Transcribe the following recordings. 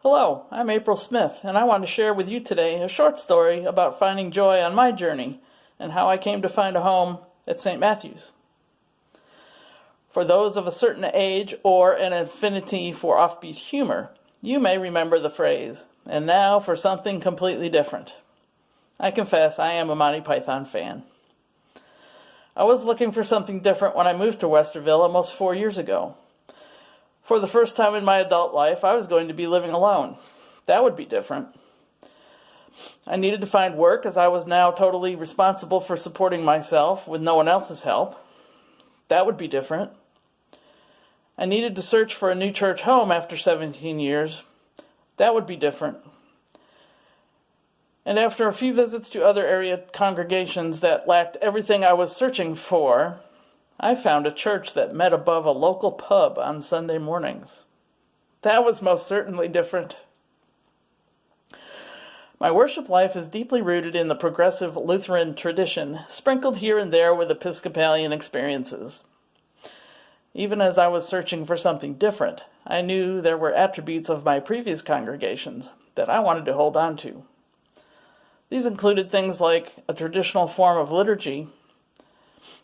Hello, I'm April Smith, and I want to share with you today a short story about finding joy on my journey and how I came to find a home at St. Matthew's. For those of a certain age or an affinity for offbeat humor, you may remember the phrase, "And now for something completely different." I confess I am a Monty Python fan. I was looking for something different when I moved to Westerville almost 4 years ago. For the first time in my adult life, I was going to be living alone. That would be different. I needed to find work as I was now totally responsible for supporting myself with no one else's help. That would be different. I needed to search for a new church home after 17 years. That would be different. And after a few visits to other area congregations that lacked everything I was searching for, I found a church that met above a local pub on Sunday mornings. That was most certainly different. My worship life is deeply rooted in the progressive Lutheran tradition, sprinkled here and there with Episcopalian experiences. Even as I was searching for something different, I knew there were attributes of my previous congregations that I wanted to hold on to. These included things like a traditional form of liturgy,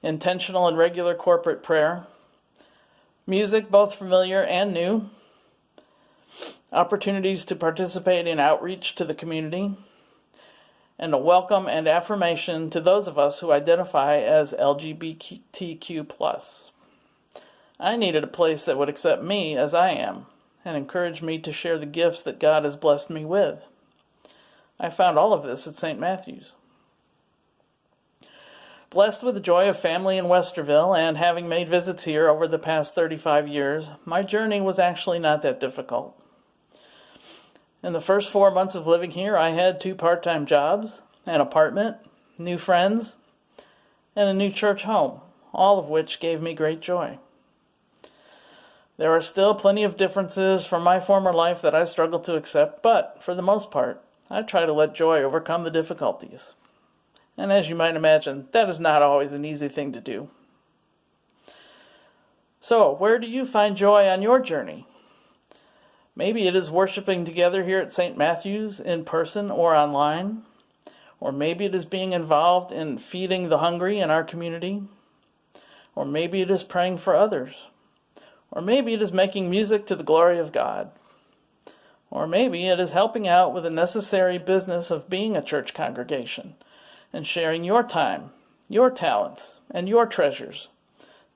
intentional and regular corporate prayer, music both familiar and new, opportunities to participate in outreach to the community, and a welcome and affirmation to those of us who identify as LGBTQ+. I needed a place that would accept me as I am and encourage me to share the gifts that God has blessed me with. I found all of this at St. Matthew's. Blessed with the joy of family in Westerville and having made visits here over the past 35 years, my journey was actually not that difficult. In the first 4 months of living here, I had 2 part-time jobs, an apartment, new friends, and a new church home, all of which gave me great joy. There are still plenty of differences from my former life that I struggle to accept, but for the most part, I try to let joy overcome the difficulties. And as you might imagine, that is not always an easy thing to do. So, where do you find joy on your journey? Maybe it is worshiping together here at St. Matthew's in person or online. Or maybe it is being involved in feeding the hungry in our community. Or maybe it is praying for others. Or maybe it is making music to the glory of God. Or maybe it is helping out with the necessary business of being a church congregation and sharing your time, your talents, and your treasures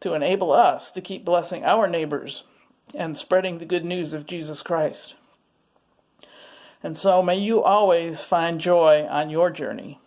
to enable us to keep blessing our neighbors and spreading the good news of Jesus Christ. And so may you always find joy on your journey.